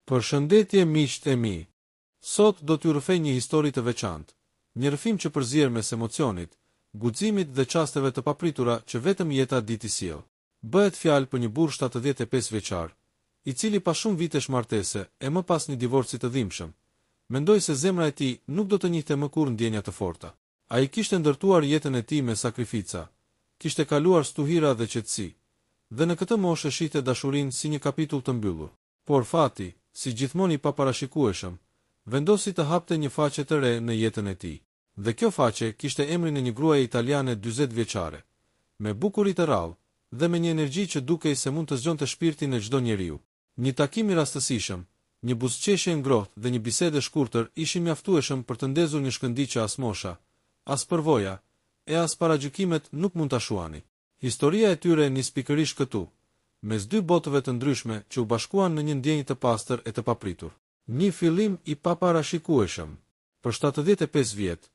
Përshëndetje miqtë e mi. Sot do t'ju rrëfej një histori të veçantë, një rrëfim që përzier mes emocionit, guximit dhe çasteve të papritura që vetëm jeta di t'i sjellë. Bëhet fjalë për një burr 75 vjeçar, i cili pas shumë vitesh martese e më pas një divorci të dhimbshëm, mendoi se zemra e tij nuk do të njihte më kurrë ndjenja të forta. Ai kishte ndërtuar jetën e tij me sakrifica, kishte kaluar stuhira dhe qetësi, dhe në këtë moshë shihte dashurinë si një kapitull të mbyllur. Por fati, si gjithmonë i paparashikueshëm, vendosi të hapte një faqe të re në jetën e tij. Dhe kjo faqe kishte emrin e një gruaje italiane 40 vjeçare, me bukuri të rrallë dhe me një energji që dukej se mund të zgjonte shpirtin e çdo njeriu. Një takim i rastësishëm, një buzëqeshje e ngrohtë dhe një bisedë e shkurtër ishin mjaftueshëm për të ndezur një shkëndijë që as mosha, as përvoja e as paragjykimet nuk mund ta shuani. Historia e tyre nis pikërisht këtu, mes dy botëve të ndryshme që u bashkuan në një ndjenjë të pastër e të papritur. Një fillim i paparashikueshëm. Për 75 vjet,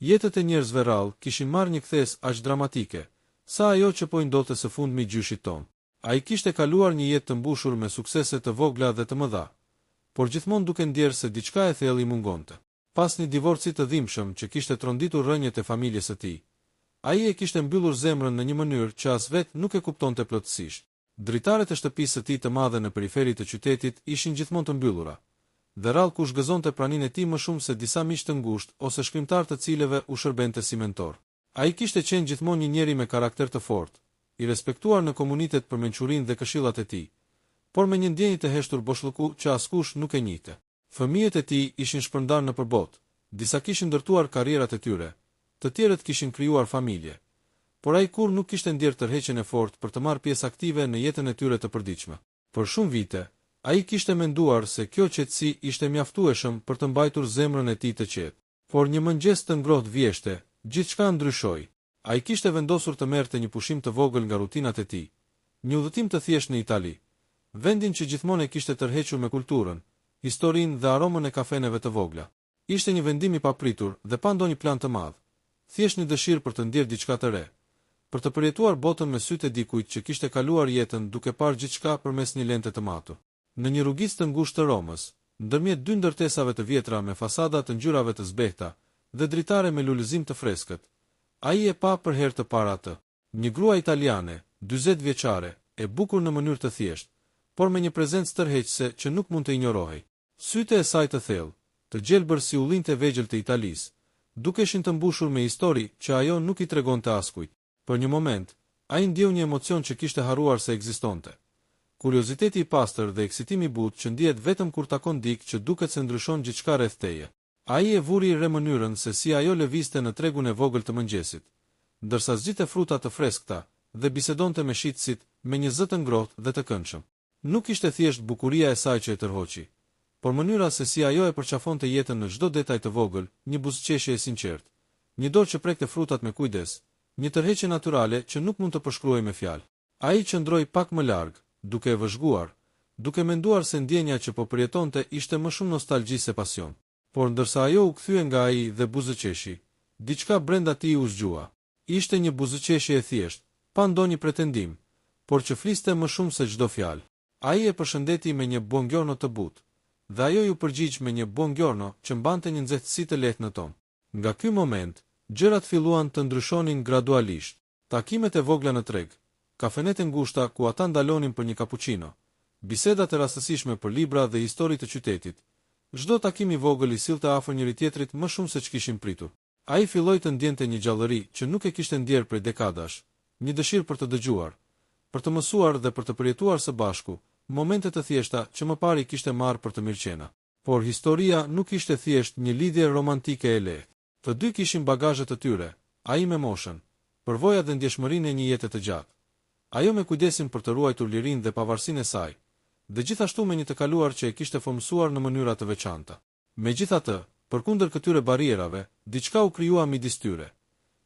jetët e njerëzve rrallë kishin marrë një kthes aq dramatike, sa ajo që po i ndodhte së fundmi gjyshit ton. Ai kishte kaluar një jetë të mbushur me suksese të vogla dhe të mëdha, por gjithmonë duke ndjerë se diçka e thellë i mungonte. Pas një divorci të dhimbshëm që kishte tronditur rrënjët e familjes së tij, ai e kishte mbyllur zemrën në një mënyrë që as vetë nuk e kuptonte plotësisht. Dritaret e shtëpisë së tij të madhe në periferi të qytetit ishin gjithmonë të mbyllura, dhe rrallë kush gëzonte praninë e tij më shumë se disa miq të ngushtë ose shkrimtar të cilëve u shërbente si mentor. Ai kishte qenë gjithmonë një njeri me karakter të fortë, i respektuar në komunitet për mençurinë dhe këshillat e tij, por me një ndjenjë të heshtur boshllëku që askush nuk e njihte. Fëmijët e tij ishin shpërndarë nëpër botë, disa kishin ndërtuar karrierat e tyre, të tjerët kishin krijuar familje, por ai kur nuk kishte ndjerë tërheqjen e fortë për të marrë pjesë aktive në jetën e tyre të përditshme. Për shumë vite, ai kishte menduar se kjo qetësi ishte mjaftueshëm për të mbajtur zemrën e tij të qetë. Por një mëngjes të ngrohtë vjeshte, gjithçka ndryshoi. Ai kishte vendosur të merrte një pushim të vogël nga rutinat e tij, një udhëtim të thjeshtë në Itali, vendin që gjithmonë e kishte tërhequr me kulturën, historinë dhe aromën e kafeneve të vogla. Ishte një vendim i papritur dhe pa ndonjë plan të madh, thjesht një dëshirë për të ndjerë diçka të re, për të përjetuar botën me sytë e dikujt që kishte kaluar jetën duke parë gjithçka përmes një lente të matur. Në një rrugicë të ngushtë të Romës, ndërmjet dy ndërtesave të vjetra me fasada të ngjyrave të zbehta dhe dritare me lulëzim të freskët, ai e pa për herë të parë atë. Një grua italiane, 40 vjeçare, e bukur në mënyrë të thjeshtë, por me një prezencë tërheqëse që nuk mund të injorohej. Sytë e saj të thellë, të gjelbër si ullinjtë e vegjël të Italisë, dukeshin të mbushur me histori që ajo nuk i tregonte askujt. Për një moment, ai ndjeu një emocion që kishte harruar se ekzistonte. Kurioziteti i pastër dhe eksitimi i butë që ndihet vetëm kur takon dikë që duket se ndryshon gjithçka rreth teje. Ai e vuri re mënyrën se si ajo lëvizte në tregun e vogël të mëngjesit, ndërsa zgjidhte fruta të freskëta dhe bisedonte me shitësit me një zë të ngrohtë dhe të këndshëm. Nuk ishte thjesht bukuria e saj që e tërhoqi, por mënyra se si ajo e përqafonte jetën në çdo detaj të vogël, një buzëqeshje e sinqertë, një dorë që prekte frutat me kujdes, një tërheqje natyrale që nuk mund të përshkruhej me fjalë. Ai qëndroi pak më larg, duke e vëzhguar, duke menduar se ndjenja që po përjetonte ishte më shumë nostalgji se pasion. Por ndërsa ajo u kthye nga ai dhe buzëqeshi, diçka brenda tij u zgjua. Ishte një buzëqeshje e thjeshtë, pa ndonjë pretendim, por që fliste më shumë se çdo fjalë. Ai e përshëndeti me një buongiorno të butë, dhe ajo ju përgjigj me një buongiorno që mbante një nxehtësi të lehtë në ton. Nga ky moment, gjërat filluan të ndryshonin gradualisht. Takimet e vogla në treg, kafenet e ngushta ku ata ndalonin për një cappuccino, bisedat e rastësishme për libra dhe histori të qytetit. Çdo takim i vogël i sillte afër njëri tjetrit më shumë se ç'kishin pritur. Ai filloi të ndjente një gjallëri që nuk e kishte ndjerë prej dekadash, një dëshirë për të dëgjuar, për të mësuar dhe për të përjetuar së bashku momente të thjeshta që më parë i kishte marrë për të mirëqena. Por historia nuk ishte thjesht një lidhje romantike e lehtë. Të dy kishin bagazhet të tyre, ai me moshën, përvojat dhe ndjeshmërinë e një jete të gjatë. Ajo me kujdesin për të ruajtur lirinë dhe pavarësinë e saj, dhe gjithashtu me një të kaluar që e kishte formsuar në mënyra të veçanta. Megjithatë, përkundër këtyre barrierave, diçka u krijua midis tyre.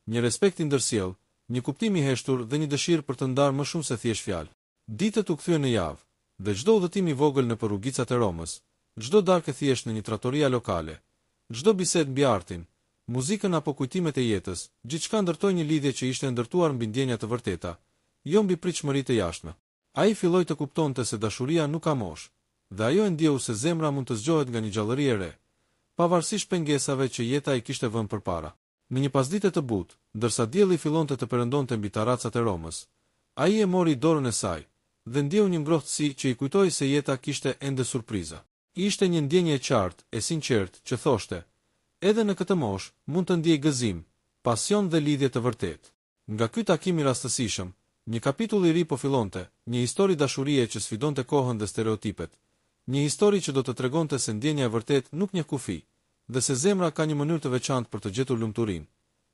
Një respekt i ndërsjellë, një kuptim i heshtur dhe një dëshirë për të ndarë më shumë se thjesht fjalë. Ditët u kthyen në javë, dhe çdo udhëtim i vogël nëpër rrugicat e Romës, çdo darkë thjesht në një trattoria lokale, çdo bisedë mbi artin, muzikën apo kujtimet e jetës, gjithçka ndërtoi një lidhje që ishte ndërtuar mbi ndjenja të vërteta, jo mbi pritshmëri të jashtme. Ai filloi të kuptonte se dashuria nuk ka moshë, dhe ajo e ndjeu se zemra mund të zgjohet nga një gjallëri e re, pavarësisht pengesave që jeta i kishte vënë përpara. Në një pasdite të butë, ndërsa dielli fillonte të perëndonte mbi taracat e Romës, ai e mori dorën e saj dhe ndjeu një ngrohtësi që i kujtoi se jeta kishte ende surpriza. Ishte një ndjenje e qartë, e sinqertë, që thoshte: edhe në këtë moshë mund të ndjej gëzim, pasion dhe lidhje të vërtetë. Nga ky takim i rastësishëm, një kapitull i ri po fillonte, një histori dashurie që sfidonte kohën dhe stereotipet, një histori që do të tregonte se ndjenja e vërtetë nuk njeh kufi, dhe se zemra ka një mënyrë të veçantë për të gjetur lumturinë,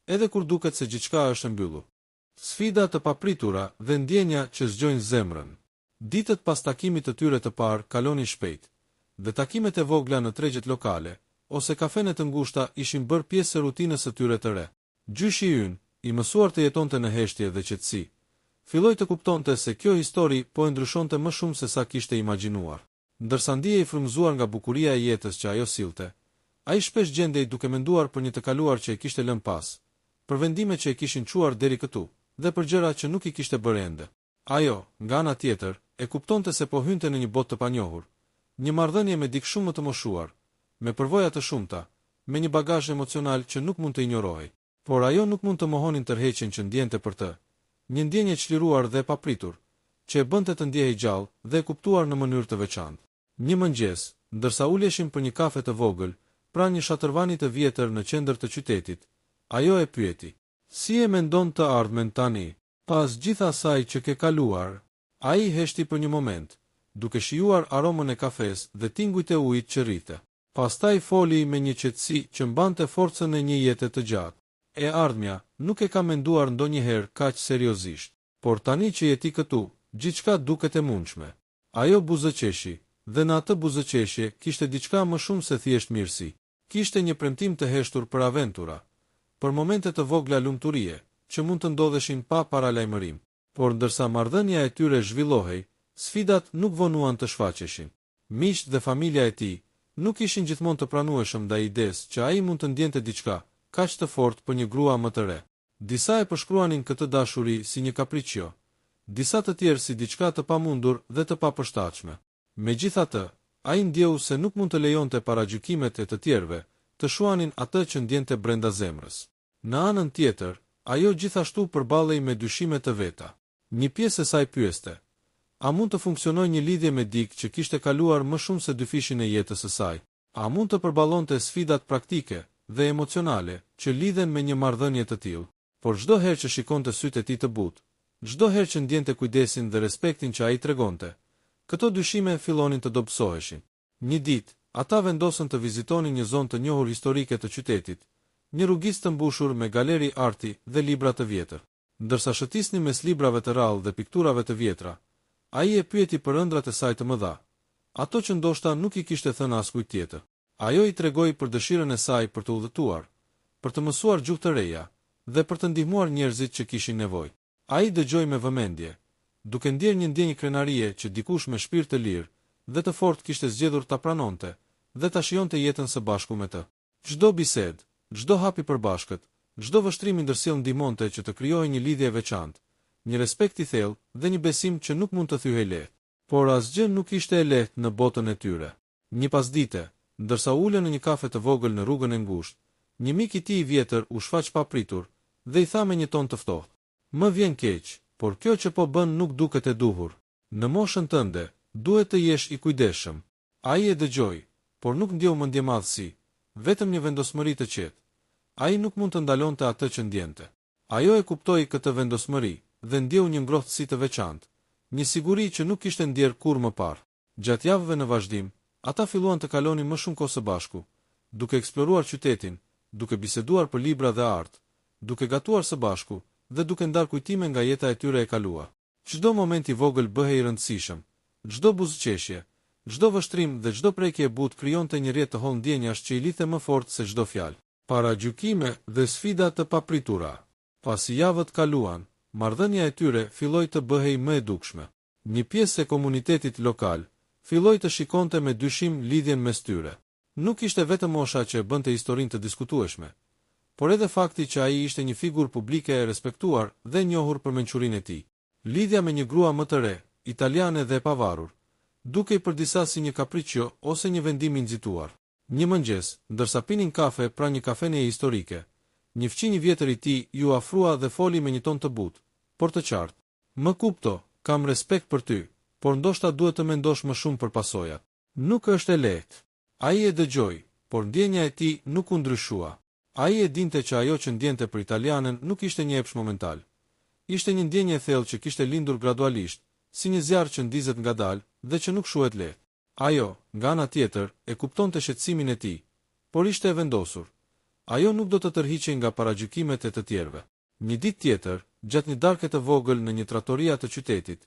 edhe kur duket se gjithçka është e mbyllur. Sfida të papritura dhe ndjenja që zgjojnë zemrën. Ditët pas takimit të tyre të parë kalonin shpejt, dhe takimet e vogla në tregjet lokale ose kafenet të ngushta ishin bërë pjesë e rutinës së tyre të re. Gjyshi i ynë, i mësuar të jetonte në heshtje dhe qetësi, filloi të kuptonte se kjo histori po e ndryshonte më shumë se sa kishte imagjinuar. Ndërsa ndihej i frymëzuar nga bukuria e jetës që ajo sillte, ai shpesh gjendej duke menduar për një të kaluar që e kishte lënë pas, për vendime që e kishin çuar deri këtu, dhe për gjëra që nuk i kishte bërë ende. Ajo, nga ana tjetër, e kuptonte se po hynte në një botë të panjohur, një marrëdhënie me dikë shumë më të moshuar, me përvoja të shumta, me një bagazh emocional që nuk mund të injorohej. Por ajo nuk mund të mohonin tërheqjen që ndjente për të, një ndjenjë e çliruar dhe e papritur, që e bënte të ndjehej gjallë dhe e kuptuar në mënyrë të veçantë. Një mëngjes, ndërsa uleshin për një kafe të vogël, pranë një shatërvani të vjetër në qendër të qytetit, ajo e pyeti: si e mendon të ardhmen tani, pas gjithë asaj që ke kaluar? Ai heshti për një moment, duke shijuar aromën e kafes dhe tingujt e ujit që rrite. Pastaj foli me një qetësi që mbante forcën e një jete të gjatë. E ardhmja, nuk e ka menduar ndonjëherë kaq seriozisht, por tani që je ti këtu, gjithçka duket e mundshme. Ajo buzëqeshi, dhe në atë buzëqeshje kishte diçka më shumë se thjesht mirësi. Kishte një premtim të heshtur për aventura, për momente të vogla lumturie, që mund të ndodheshin pa paralajmërim. Por ndërsa marrëdhënia e tyre zhvillohej, sfidat nuk vonuan të shfaqeshin. Miqtë dhe familja e tij nuk ishin gjithmonë të pranueshëm ndaj idesë që ai mund të ndjente diçka kaq të fortë për një grua më të re. Disa e përshkruanin këtë dashuri si një kapricio, disa të tjerë si diçka të pamundur dhe të papërshtatshme. Megjithatë, ai ndjeu se nuk mund të lejonte paragjykimet e të tjerëve të shuanin atë që ndjente brenda zemrës. Në anën tjetër, ajo gjithashtu përballej me dyshime të veta. Një pjesë e saj pyeste: a mund të funksionojë një lidhje me dikë që kishte kaluar më shumë se 2 fishin e jetës së saj? A mund të përballonte sfidat praktike dhe emocionale që lidhen me një marrëdhënie të tillë? Por çdo herë që shikonte sytë e tij të butë, çdo herë që ndjente kujdesin dhe respektin që ai tregonte, këto dyshime fillonin të dobësoheshin. Një ditë, ata vendosën të vizitonin një zonë të njohur historike të qytetit, një rrugicë të mbushur me galeri arti dhe libra të vjetër. Ndërsa shëtisnin mes librave të rrallë dhe pikturave të vjetra, ai e pyeti për ëndrat e saj të mëdha, ato që ndoshta nuk i kishte thënë askujt tjetër. Ajo i tregoi për dëshirën e saj për të udhëtuar, për të mësuar gjuhë të reja dhe për të ndihmuar njerëzit që kishin nevojë. Ai dëgjoi me vëmendje, duke ndjerë një ndjenjë krenarie që dikush me shpirt të lirë dhe të fortë kishte zgjedhur ta pranonte dhe ta shijonte jetën së bashku me të. Çdo bisedë, çdo hap i përbashkët, çdo vështrim i ndërsjell ndihmonte që të krijohej një lidhje e veçantë, një respekt i thellë dhe një besim që nuk mund të thyhej lehtë. Por asgjë nuk ishte e lehtë në botën e tyre. Një pasdite, ndërsa ulën në një kafe të vogël në rrugën e ngushtë, një mik i tij i vjetër u shfaq papritur dhe i tha me një ton të ftohtë: "Më vjen keq, por kjo që po bën nuk duket e duhur. Në moshën tënde, duhet të jesh i kujdesshëm." Ai e dëgjoi, por nuk ndjeu mendje madhësi, vetëm një vendosmëri të qetë. Ai nuk mund të ndalonte atë që ndjente. Ajo e kuptoi këtë vendosmëri dhe ndjeu një ngrohtësi të veçantë, një siguri që nuk kishte ndjer kurrë më parë. Gjatë javëve në vazhdim, ata filluan të kalonin më shumë kohë së bashku, duke eksploruar qytetin, duke biseduar për libra dhe art, duke gatuar së bashku dhe duke ndarë kujtime nga jeta e tyre e kaluar. Çdo moment i vogël bëhej i rëndësishëm, çdo buzëqeshje, çdo vështrim dhe çdo prekje e butë krijonte një rrjet të hollë ndjenjash që i lidhte më fort se çdo fjalë. Paragjykime dhe sfida të papritura. Pasi javët kaluan, marrëdhënia e tyre filloi të bëhej më e dukshme. Një pjesë e komunitetit lokal filloi të shikonte me dyshim lidhjen mes tyre. Nuk ishte vetëm mosha që e bënte historinë të diskutueshme, por edhe fakti që ai ishte një figurë publike e respektuar dhe njohur për mençurinë e tij. Lidhja me një grua më të re, italiane dhe e pavarur, dukej për disa si një kapricio ose një vendim i nxituar. Një mëngjes, ndërsa pinin kafe pra një kafene historike, një fëmijë i vjetër i tij ju afrua dhe foli me një ton të butë, por të qartë. Më kupto, kam respekt për ty, por ndoshta duhet të mendosh më shumë për pasojat. Nuk është e lehtë. Ai e dëgjoi, por ndjenja e tij nuk u ndryshua. Ai e dinte që ajo që ndjente për italianën nuk ishte një epsh momental. Ishte një ndjenjë e thellë që kishte lindur gradualisht, si një zjarr që ndizet ngadalë dhe që nuk shuhet lehtë. Ajo, nga ana tjetër, e kuptonte shqetësimin e tij, por ishte e vendosur. Ajo nuk do të tërhiqej nga paragjykimet e të tjerëve. Një ditë tjetër, gjatë një darke të vogël në një trattoria të qytetit,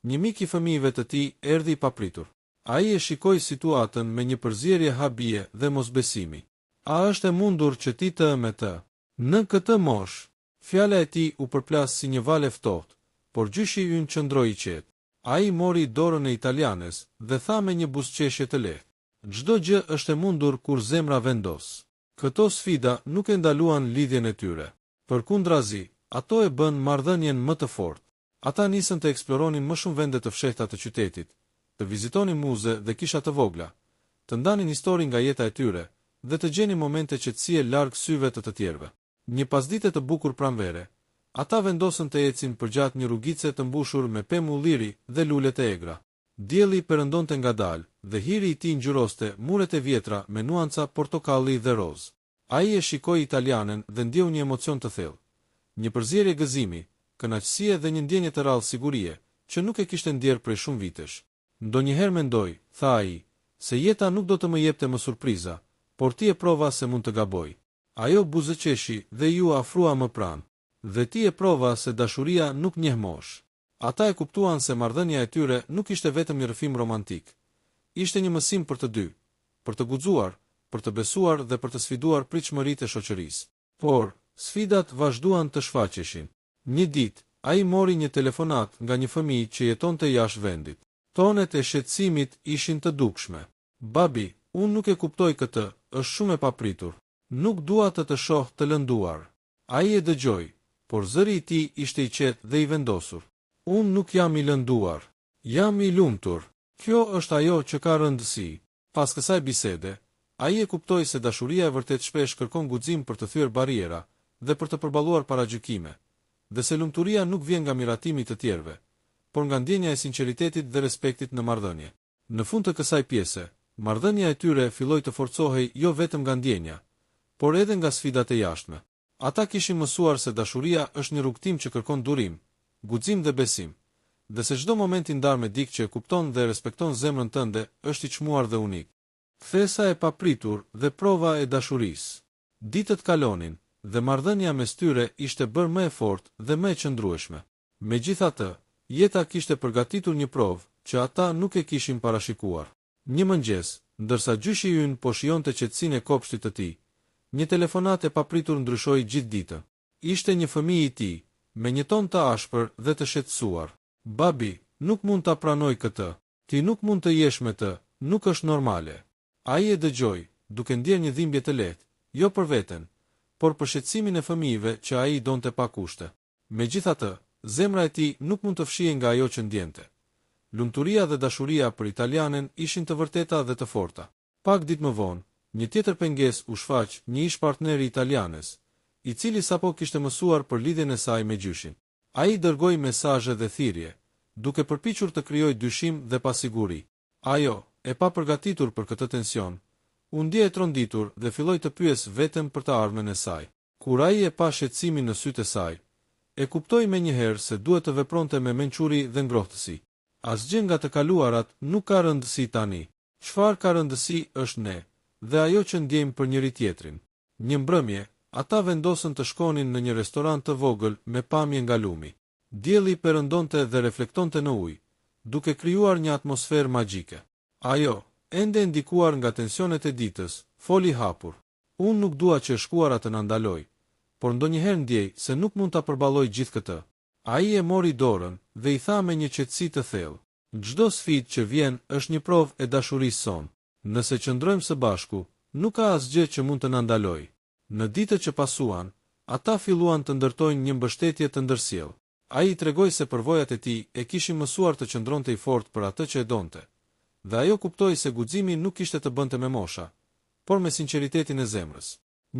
një mik i fëmijëve të tij erdhi i papritur. Ai e shikoi situatën me një përzierje habie dhe mosbesimi. A është e mundur që ti të me të? Në këtë moshë, fjala e tij u përplas si një val e ftohtë, por gjyshi ynë qëndroi i qetë. Ai mori dorën e italianes dhe tha me një buzëqeshje të lehtë: "Çdo gjë është e mundur kur zemra vendos." Këto sfida nuk e ndaluan lidhjen e tyre. Përkundrazi, ato e bën marrëdhënien më të fortë. Ata nisën të eksploronin më shumë vende të fshehta të qytetit, të vizitonin muze dhe kisha të vogla, të ndanin histori nga jeta e tyre dhe të gjenin momente qetësie larg syve të tjerëve. Një pasdite të bukur pranvere, ata vendosën të ecin përgjatë një rrugice të mbushur me pemë ulliri dhe lule të egra. Dielli perëndonte ngadalë dhe hiri i tij ngjyroste muret e vjetra me nuanca portokalli dhe roz. Ai e shikoi italianën dhe ndjeu një emocion të thellë, një përzierje gëzimi, kënaqësie dhe një ndjenje të rrallë sigurie, që nuk e kishte ndjerë prej shumë vitesh. Ndonjëherë mendoj, tha ai, se jeta nuk do të më jepte më surpriza, por ti e prova se mund të gaboj. Ajo buzëqeshi dhe ju afrua më pranë. Dhe ti e prova se dashuria nuk njeh moshë. Ata e kuptuan se marrëdhënia e tyre nuk ishte vetëm një rrëfim romantik. Ishte një mësim për të dy, për të guxuar, për të besuar dhe për të sfiduar pritshmëritë e shoqërisë. Por sfidat vazhduan të shfaqeshin. Një ditë, ai mori një telefonat nga një fëmijë që jetonte jashtë vendit. Tonet e shqetësimit ishin të dukshme. "Babi, unë nuk e kuptoj këtë, është shumë e papritur. Nuk dua të shoh të lënduar." Ai e dëgjoi, por zëri i tij ishte i qetë dhe i vendosur. "Unë nuk jam i lënduar, jam i lumtur. Kjo është ajo që ka rëndësi." Pas kësaj bisede, ai e kuptoi se dashuria e vërtet shpesh kërkon guxim për të thyer barriera dhe për të përballuar paragjykime, dhe se lumturia nuk vjen nga miratimi të tjerëve, por nga ndjenja e sinqeritetit dhe respektit në marrëdhënie. Në fund të kësaj pjese, marrëdhënia e tyre filloi të forcohej jo vetëm nga ndjenja, por edhe nga sfidat e jashtme. Ata kishin mësuar se dashuria është një rrugtim që kërkon durim, guxim dhe besim, dhe se çdo moment i ndarë me dikë që e kupton dhe respekton zemrën tënde është i çmuar dhe unik. Kthesa e papritur dhe prova e dashurisë. Ditët kalonin dhe marrëdhënia mes tyre ishte bërë më e fortë dhe më e qëndrueshme. Megjithatë, jeta kishte përgatitur një provë që ata nuk e kishin parashikuar. Një mëngjes, ndërsa gjyshi ynë po shijonte qetësinë e kopshtit të tij, një telefonat e papritur ndryshoi gjithë ditën. Ishte një fëmijë i tij, me një ton të ashpër dhe të shqetësuar. "Babi, nuk mund ta pranoj këtë. Ti nuk mund të jesh me të, nuk është normale." Ai e dëgjoi, duke ndjerë një dhimbje të lehtë, jo për veten, por për shqetësimin e fëmijëve që ai donte pa kushte. Megjithatë, zemra e tij nuk mund të fshihej nga ajo që ndjente. Lumturia dhe dashuria për italianen ishin të vërteta dhe të forta. Pak ditë më vonë, një tjetër pengesë u shfaq një ish partneri italianes, i cili sapo kishte mësuar për lidhjen e saj me gjyshin. Ai dërgoi mesazhe dhe thirrje, duke përpiqur të krijojë dyshim dhe pasiguri. Ajo, e pa përgatitur për këtë tension, u ndje e tronditur dhe filloi të pyes veten për të ardhmen e saj. Kur ai e pa shqetësimin në sytë e saj, e kuptoi menjëherë se duhet të vepronte me mençuri dhe ngrohtësi. Asgjë nga të kaluarat nuk ka rëndësi tani. Çfarë ka rëndësi është ne, dhe ajo që ndjejmë për njëri tjetrin. Një mbrëmje, ata vendosën të shkonin në një restorant të vogël me pamje nga lumi. Dielli perëndonte dhe reflektonte në ujë, duke krijuar një atmosferë magjike. Ajo, ende ndikuar nga tensionet e ditës, foli hapur. "Unë nuk dua që shkuara të na ndaloj, por ndonjëherë ndjej se nuk mund ta përballoj gjithë këtë." Ai e mori dorën dhe i tha me një qetësi të thellë: "Çdo sfidë që vjen është një provë e dashurisë sonë. Nëse qëndrojmë së bashku, nuk ka asgjë që mund të na ndalojë." Në ditët që pasuan, ata filluan të ndërtojnë një mbështetje të ndërsjellë. Ai i tregoi se përvojat e tij e kishin mësuar të qëndronte i fortë për atë që e donte, dhe ajo kuptoi se guximi nuk kishte të bënte me mosha, por me sinqeritetin e zemrës.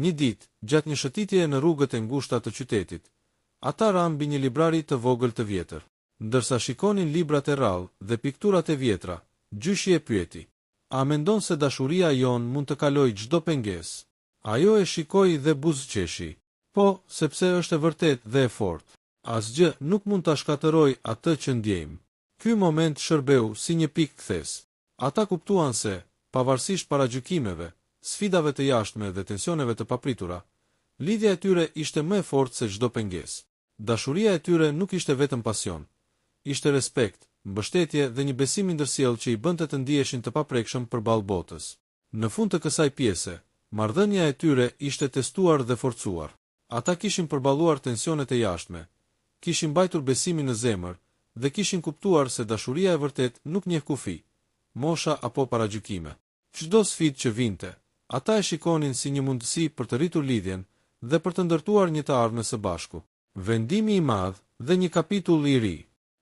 Një ditë, gjatë një shëtitjeje në rrugët e ngushta të qytetit, ata ranë mbi një librari të vogël të vjetër. Ndërsa shikonin librat e rrallë dhe pikturat e vjetra, gjyshi e pyeti: "A mendon se dashuria jon mund të kalojë çdo pengesë?" Ajo e shikoi dhe buzëqeshi. "Po, sepse është e vërtet dhe e fortë. Asgjë nuk mund ta shkatërrojë atë që ndjejmë." Ky moment shërbeu si një pikë kthes. Ata kuptuan se, pavarësisht paragjykimeve, sfidave të jashtme dhe tensioneve të papritura, lidhja e tyre ishte më e fortë se çdo pengesë. Dashuria e tyre nuk ishte vetëm pasion, ishte respekt, mbështetje dhe një besim i ndërsjellë që i bënte të ndiheshin të paprekshëm përballë botës. Në fund të kësaj pjese, marrëdhënia e tyre ishte testuar dhe forcuar. Ata kishin përballuar tensionet e jashtme, kishin mbajtur besimin në zemër dhe kishin kuptuar se dashuria e vërtet nuk njeh kufi, mosha apo paragjykime. Çdo sfidë që vinte, ata e shikonin si një mundësi për të rritur lidhjen dhe për të ndërtuar një të ardhme së bashku. Vendimi i madh dhe një kapitull i ri.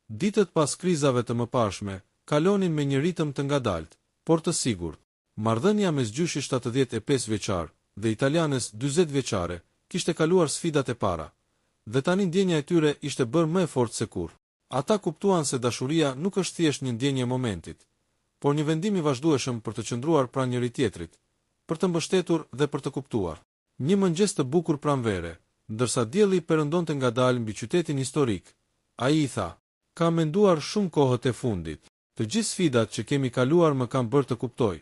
Ditët pas krizave të mëparshme kalonin me një ritëm të ngadalt, por të sigurt. Marrëdhënia mes gjyshit 75 vjeçar dhe italianes 40 vjeçare kishte kaluar sfidat e para, dhe tani ndjenja e tyre ishte bërë më e fortë se kurrë. Ata kuptuan se dashuria nuk është thjesht një ndjenjë e momentit, por një vendim i vazhdueshëm për të qëndruar pranë njëri tjetrit, për të mbështetur dhe për të kuptuar. Një mëngjes të bukur pranvere, ndërsa dielli perëndonte ngadalë mbi qytetin historik, ai i tha: "Kam menduar shumë kohët e fundit. Të gjithë sfidat që kemi kaluar më kanë bërë të kuptoj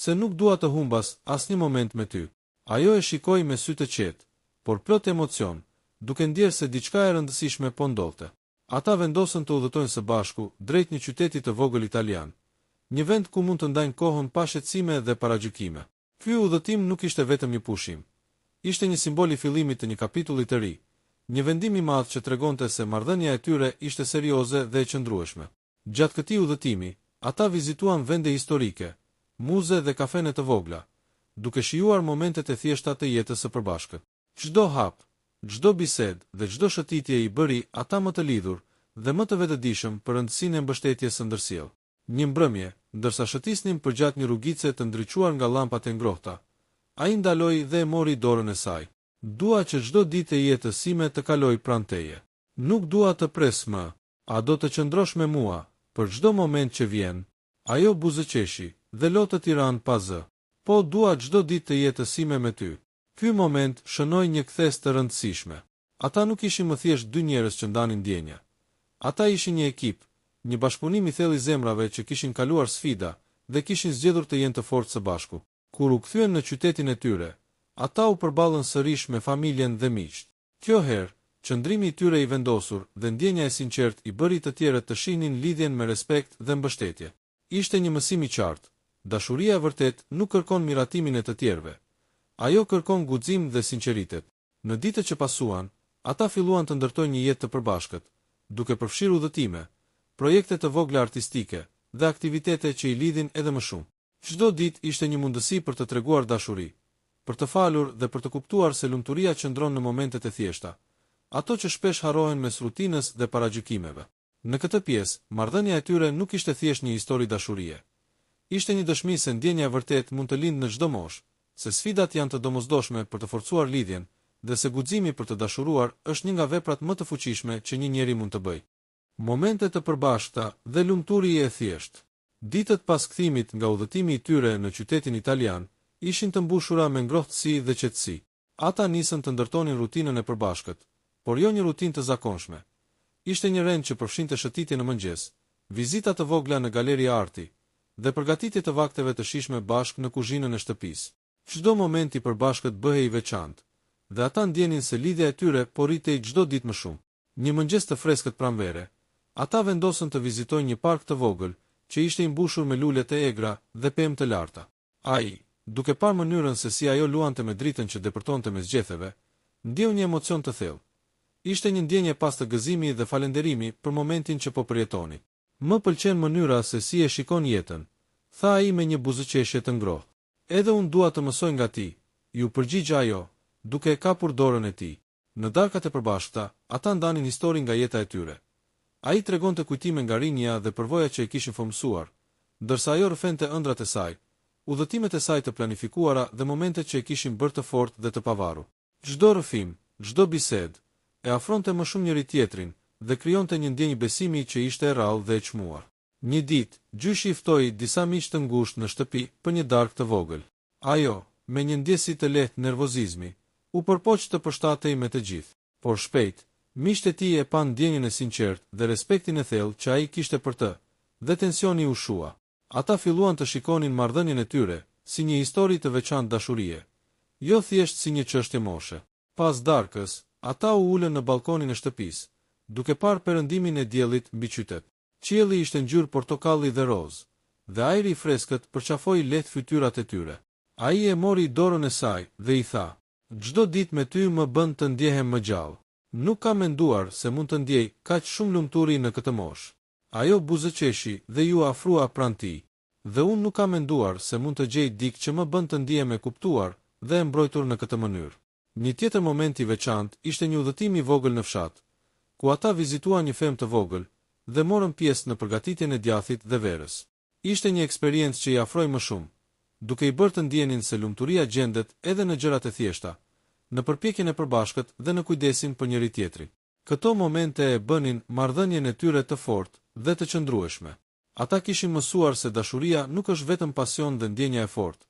se nuk dua të humbas asnjë moment me ty." Ajo e shikoi me sy të qetë, por plot emocion, duke ndjerë se diçka e rëndësishme po ndodhte. Ata vendosën të udhëtojnë së bashku drejt një qyteti të vogël italian, një vend ku mund të ndajnë kohën pa shqetësime dhe paragjykime. Ky udhëtim nuk ishte vetëm një pushim. Ishte një simbol i fillimit të një kapitulli të ri, një vendim i madh që tregonte se marrëdhënia e tyre ishte serioze dhe e qëndrueshme. Gjatë këtij udhëtimi, ata vizituan vende historike, muze dhe kafene të vogla, duke shijuar momentet e thjeshta të jetës së përbashkët. Çdo hap, çdo bisedë dhe çdo shëtitje i bëri ata më të lidhur dhe më të vetëdijshëm për rëndësinë e mbështetjes së ndërsjellë. Një mbrëmje, ndërsa shëtisnin përgjatë një rrugice të ndriçuar nga llampat e ngrohta, ai ndaloi dhe e mori dorën e saj. "Dua që çdo ditë e jetës sime të kaloj pranë teje. Nuk dua të pres më. A do të qëndrosh me mua për çdo moment që vjen?" Ajo buzëqeshi dhe lotët i ranë pa zë. "Po, dua çdo ditë të jetës sime me ty." Ky moment shënoi një kthes të rëndësishme. Ata nuk ishin më thjesht dy njerëz që ndanin ndjenja. Ata ishin një ekip, një bashkëpunim i thellë i zemrave që kishin kaluar sfida dhe kishin zgjedhur të jenë të fortë së bashku. Kur u kthyen në qytetin e tyre, ata u përballën sërish me familjen dhe miqt. Kjo herë, qëndrimi i tyre i vendosur dhe ndjenja e sinqertë i bëri të tjerët të shihnin lidhjen me respekt dhe mbështetje. Ishte një mësim i qartë: dashuria e vërtet nuk kërkon miratimin e të tjerëve. Ajo kërkon guxim dhe sinqeritet. Në ditët që pasuan, ata filluan të ndërtojnë një jetë të përbashkët, duke përfshirë udhëtime, projekte të vogla artistike dhe aktivitete që i lidhin edhe më shumë. Çdo ditë ishte një mundësi për të treguar dashuri, për të falur dhe për të kuptuar se lumturia qëndron në momentet e thjeshta, ato që shpesh harrohen mes rutinës dhe paragjykimeve. Në këtë pjesë, marrëdhënia e tyre nuk ishte thjesht një histori dashurie. Ishte një dëshmi se ndjenja e vërtet mund të lindë në çdo moshë, se sfidat janë të domosdoshme për të forcuar lidhjen, dhe se guximi për të dashuruar është një nga veprat më të fuqishme që një njeri mund të bëjë. Momente të përbashkëta dhe lumturi e thjeshtë. Ditët pas kthimit nga udhëtimi i tyre në qytetin italian ishin të mbushura me ngrohtësi dhe qetësi. Ata nisën të ndërtonin rutinën e përbashkët, por jo një rutinë të zakonshme. Ishte një rend që përfshinte shëtitje në mëngjes, vizita të vogla në galeri arti dhe përgatitje të vakteve të shijshme bashkë në kuzhinën e shtëpisë. Çdo moment i përbashkët bëhej i veçantë, dhe ata ndjenin se lidhja e tyre po rritej çdo ditë më shumë. Një mëngjes të freskët pranvere, ata vendosën të vizitojnë një park të vogël që ishte i mbushur me lule të egra dhe pemë të larta. Ai, duke parë mënyrën se si ajo luante me dritën që depërtonte mes gjetheve, ndjeu një emocion të thellë. Ishte një ndjenje pas të gëzimi dhe falënderimi për momentin që po përjetoni. "Më pëlqen mënyra se si e shikon jetën," tha ai me një buzëqeshje të ngrohtë. "Edhe unë dua të mësoj nga ti," ju përgjigj ajo, duke e kapur dorën e tij. Në darkat e përbashkëta, ata ndanin histori nga jeta e tyre. Ai tregonte kujtime nga rinjja dhe përvoja që e kishin formsuar, ndërsa ajo rrëfente ëndrat e saj, udhëtimet e saj të planifikuara dhe momentet që e kishin bërë të fortë dhe të pavarur. Çdo rrëfim, çdo bisedë, e afronte më shumë njëri tjetrin dhe krijonte një ndjenjë besimi që ishte e rrallë dhe e çmuar. Një ditë, gjyshi i ftoi disa miq të ngushtë në shtëpi për një darkë të vogël. Ajo, me një ndjesi të lehtë nervozizmi, u përpoq të përshtatej me të gjithë. Por shpejt, miqtë e tij e pan ndjenjën e sinqertë dhe respektin e thellë që ai kishte për të, dhe tensioni u shua. Ata filluan të shikonin marrëdhënien e tyre si një histori të veçantë dashurie, jo thjesht si një çështje moshe. Pas darkës, ata u ulën në balkonin e shtëpisë, duke parë perëndimin e diellit mbi qytet. Qielli ishte ngjyrë portokalli dhe rozë, dhe ajri i freskët përqafoi lehtë fytyrat e tyre. Ai e mori dorën e saj dhe i tha: "Çdo ditë me ty më bën të ndjehem më gjallë. Nuk kam menduar se mund të ndjej kaq shumë lumturi në këtë moshë." Ajo buzëqeshi dhe ju afrua pranë tij. "Dhe unë nuk kam menduar se mund të gjej dikë që më bën të ndihem e kuptuar dhe e mbrojtur në këtë mënyrë." Një tjetër moment i veçantë ishte një udhëtim i vogël në fshat, ku ata vizituan një femë të vogël dhe morën pjesë në përgatitjen e djathit dhe verës. Ishte një eksperiencë që i afroi më shumë, duke i bërë të ndjenin se lumturia gjendet edhe në gjërat e thjeshta, në përpjekjen e përbashkët dhe në kujdesin për njëri tjetrin. Këto momente e bënin marrëdhënien e tyre të fortë dhe të qëndrueshme. Ata kishin mësuar se dashuria nuk është vetëm pasion dhe ndjenja e fortë,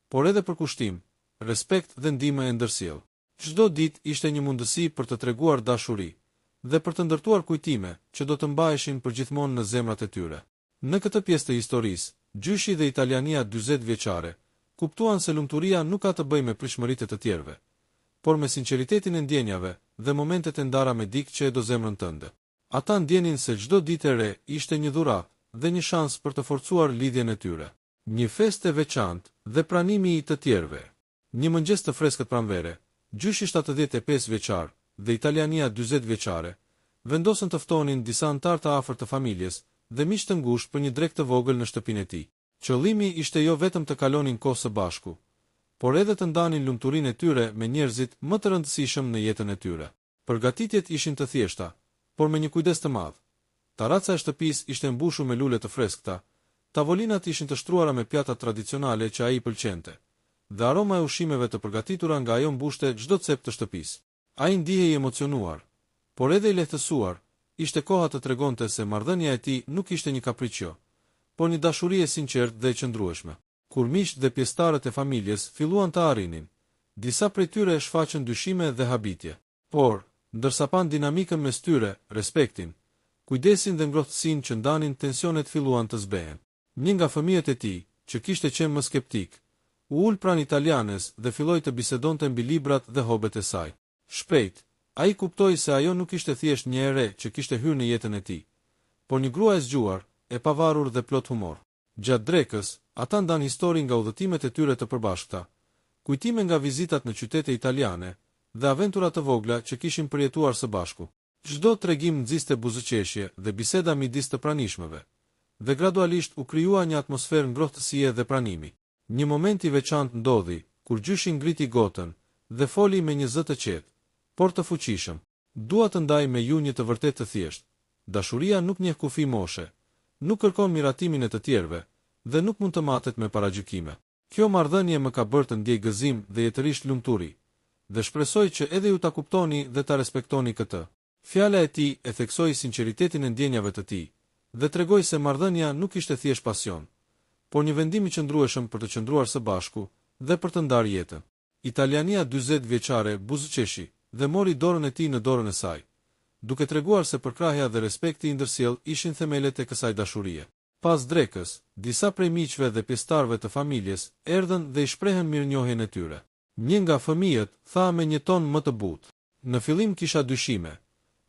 por edhe përkushtim, respekt dhe ndihmë e ndërsjellë. Çdo ditë ishte një mundësi për të treguar dashuri dhe për të ndërtuar kujtime që do të mbaheshin përgjithmonë në zemrat e tyre. Në këtë pjesë të historisë, gjyshi dhe italiania 40 vjeçare kuptuan se lumturia nuk ka të bëjë me prishmëritë të tjerëve, por me sinqeritetin e ndjenjave dhe momentet e ndara me dikë që e do zemrën tënde. Ata ndjenin se çdo ditë e re ishte një dhuratë dhe një shans për të forcuar lidhjen e tyre. Një festë e veçantë dhe pranimi i të tjerëve. Një mëngjes të freskët pranvere, gjyshi 75 vjeçar dhe italiania 40 vjeçare vendosën të ftonin disa antar të afërt të familjes dhe miq të ngushtë për një drekë të vogël në shtëpinë e tij. Qëllimi ishte jo vetëm të kalonin kohë së bashku, por edhe të ndanin lumturinë e tyre me njerëzit më të rëndësishëm në jetën e tyre. Përgatitjet ishin të thjeshta, por me një kujdes të madh. Taraca e shtëpisë ishte mbushur me lule të freskëta, tavolinat ishin të shtruara me pjata tradicionale që ai i pëlqente, dhe aroma e ushqimeve të përgatitura nga ajo mbushte çdo cep të shtëpisë. Ai ndihej emocionuar, por edhe i lehtësuar. Ishte koha të tregonte se marrëdhënia e tij nuk ishte një kapriço, por një dashuri e sinqertë dhe e qëndrueshme. Kur miqtë dhe pjesëtarët e familjes filluan të arrinin, disa prej tyre shfaqën dyshime dhe habitje. Por, ndërsa pan dinamikën mes tyre, respektin, kujdesin dhe ngrohtësinë që ndanin, tensionet filluan të zbehen. Një nga fëmijët e tij, që kishte qenë më skeptik, u ul pranë italianes dhe filloi të bisedonte mbi librat dhe hobet e saj. Shpejt, ai kuptoi se ajo nuk ishte thjesht një e re që kishte hyrë në jetën e tij, por një grua e zgjuar, e pavarur dhe plot humor. Gjatë drekës, ata ndan histori nga udhëtimet e tyre të përbashkëta, kujtime nga vizitat në qytete italiane dhe aventura të vogla që kishin përjetuar së bashku. Çdo tregim nxiste buzëqeshje dhe biseda midis të pranishmëve, dhe gradualisht u krijua një atmosferë ngrohtësie dhe pranimi. Një moment i veçantë ndodhi kur gjyshi ngriti gotën dhe foli me një zë të qetë, por të fuqishëm. "Dua të ndaj me ju një të vërtet të thjeshtë. Dashuria nuk njeh kufi moshe, nuk kërkon miratimin e të tjerëve dhe nuk mund të matet me paragjykime. Kjo marrëdhënie më ka bërë të ndjej gëzim dhe jetërisht lumturi, dhe shpresoj që edhe ju ta kuptoni dhe ta respektoni këtë." Fjala e tij e theksoi sinqeritetin e ndjenjave të tij dhe tregoi se marrëdhënia nuk ishte thjesht pasion, por një vendim i qëndrueshëm për të qëndruar së bashku dhe për të ndarë jetën. Italiania 40 vjeçare buzëqeshi dhe mori dorën e tij në dorën e saj, duke treguar se përkrahja dhe respekti i ndërsjell ishin themelet e kësaj dashurie. Pas drekës, disa prej miqve dhe pjesëtarëve të familjes erdhën dhe i shprehën mirënjohjen e tyre. Një nga fëmijët tha me një ton më të butë: "Në fillim kisha dyshime,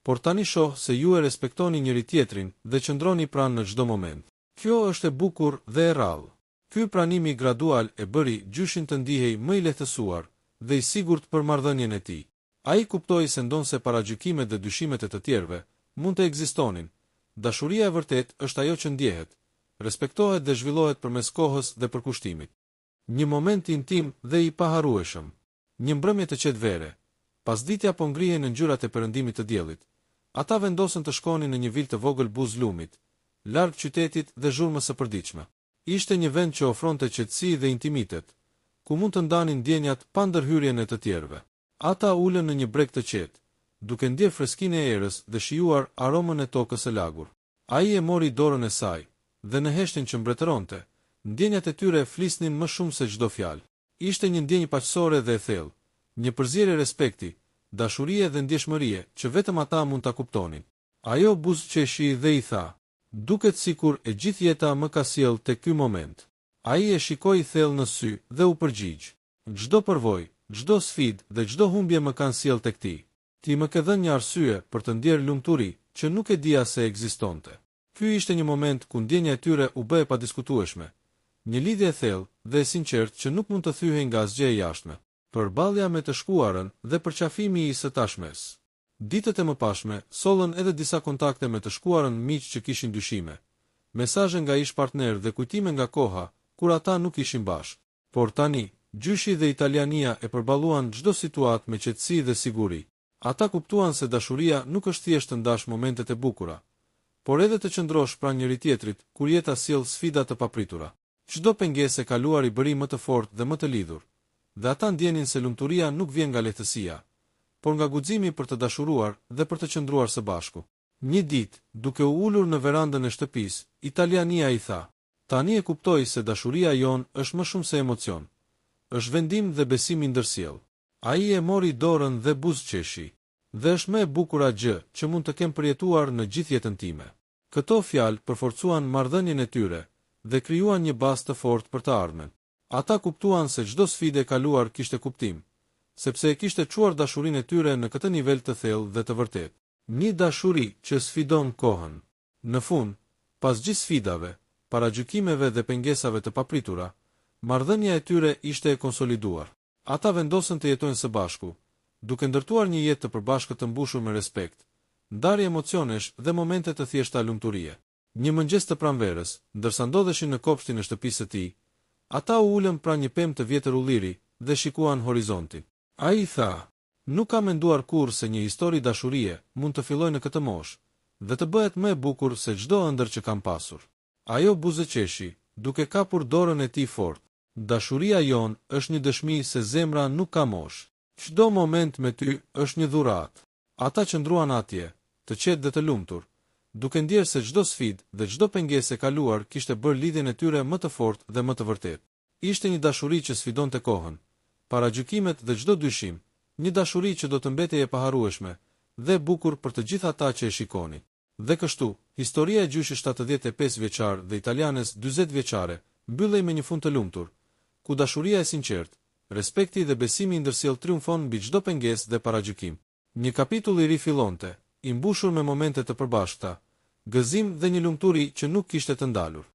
por tani shoh se ju e respektoni njëri tjetrin dhe qëndroni pranë në çdo moment. Kjo është e bukur dhe e rrallë." Ky pranimi gradual e bëri gjyshin të ndihej më i lehtësuar dhe i sigurt për marrëdhënien e tij. Ai kuptoi se ndonse paragjykimet dhe dyshimet e të tjerëve mund të ekzistonin, dashuria e vërtet është ajo që ndjehet, respektohet dhe zhvillohet përmes kohës dhe përkushtimit. Një moment intim dhe i paharrueshëm. Një mbrëmje të qetë vere, pasditja po ngrihej në ngjyrat e perëndimit të diellit. Ata vendosën të shkonin në një vilë të vogël buz lumit, larg qytetit dhe zhurmës së përditshme. Ishte një vend që ofronte qetësi dhe intimitet, ku mund të ndanin ndjenjat pa ndërhyrjen e të tjerëve. Ata ulën në një breg të qetë, duke ndjer freskinë e erës dhe shijuar aromën e tokës së lagur. Ai e mori dorën e saj, dhe në heshtin që mbretëronte, ndjenjat e tyre flisnin më shumë se çdo fjalë. Ishte një ndjenjë paqësore dhe e thellë, një përzierje respekti, dashurie dhe ndjeshmërie që vetëm ata mund ta kuptonin. Ajo buzëqeshi dhe i tha: "Duket sikur e gjithë jeta më ka sjell tek ky moment." Ai e shikoi thellë në sy dhe u përgjigj: "Çdo përvojë, çdo sfidë dhe çdo humbje më kanë sjell tek ti. Ti më ke dhënë një arsye për të ndjerë lumturi që nuk e dija se ekzistonte." Ky ishte një moment ku ndjenja e tyre u bë e padiskutueshme, një lidhje e thellë dhe e sinqertë që nuk mund të thyhej nga asgjë e jashtme. Përballja me të shkuarën dhe përqafimi i së tashmes. Ditët e mëpashme sollën edhe disa kontakte me të shkuarën miq që kishin dyshime, mesazhe nga ish partner dhe kujtime nga koha kur ata nuk ishin bashkë. Por tani, gjyshi dhe italiania e përballuan çdo situatë me qetësi dhe siguri. Ata kuptuan se dashuria nuk është thjesht të ndash momentet e bukura, por edhe të qëndrosh pranë njëri tjetrit kur jeta sjell sfida të papritura. Çdo pengesë e kaluar i bëri më të fortë dhe më të lidhur, dhe ata ndjenin se lumturia nuk vjen nga lehtësia, por nga guximi për të dashuruar dhe për të qëndruar së bashku. Një ditë, duke u ulur në verandën e shtëpisë, italiania i tha: "Tani e kuptoj se dashuria jon është më shumë se emocion. Është vendim dhe besim i ndërsjell." Ai e mori dorën dhe buzëqeshi: "Dhe është më e bukura gjë që mund të kem përjetuar në gjithë jetën time." Këto fjalë përforcuan marrëdhënien e tyre dhe krijuan një bazë të fortë për të ardhmen. Ata kuptuan se çdo sfidë e kaluar kishte kuptim, sepse e kishte çuar dashurinë e tyre në këtë nivel të thellë dhe të vërtetë. Një dashuri që sfidon kohën. Në fund, pas gjithë sfidave, paragjykimeve dhe pengesave të papritura, marrëdhënia e tyre ishte e konsoliduar. Ata vendosën të jetojnë së bashku, duke ndërtuar një jetë të përbashkët të mbushur me respekt, ndarje emocionesh dhe momente të thjeshta lumturie. Një mëngjes të pranverës, ndërsa ndodheshin në kopshtin e shtëpisë së tij, ata u ulën pranë një pemë të vjetër ulliri dhe shikuan horizontin. Ai tha: "Nuk kam menduar kurrë se një histori dashurie mund të fillojë në këtë moshë dhe të bëhet më e bukur se çdo ëndër që kam pasur." Ajo buzëqeshi, duke kapur dorën e tij fort: "Dashuria jon është një dëshmi se zemra nuk ka moshë. Çdo moment me ty është një dhuratë." Ata qëndruan atje, të qetë dhe të lumtur, duke ndjerë se çdo sfidë dhe çdo pengesë e kaluar kishte bërë lidhjen e tyre më të fortë dhe më të vërtetë. Ishte një dashuri që sfidonte kohën, paragjykimet dhe çdo dyshim, një dashuri që do të mbetej e paharrueshme dhe e bukur për të gjithë ata që e shikonin. Dhe kështu, historia e gjyshit 75 vjeçar dhe italianes 40 vjeçare mbyllej me një fund të lumtur, ku dashuria e sinqertë, respekti dhe besimi i ndërsjell triumfon mbi çdo pengesë dhe paragjykim. Një kapitull i ri fillonte, i mbushur me momente të përbashkëta, gëzim dhe një lumturi që nuk kishte të ndalur.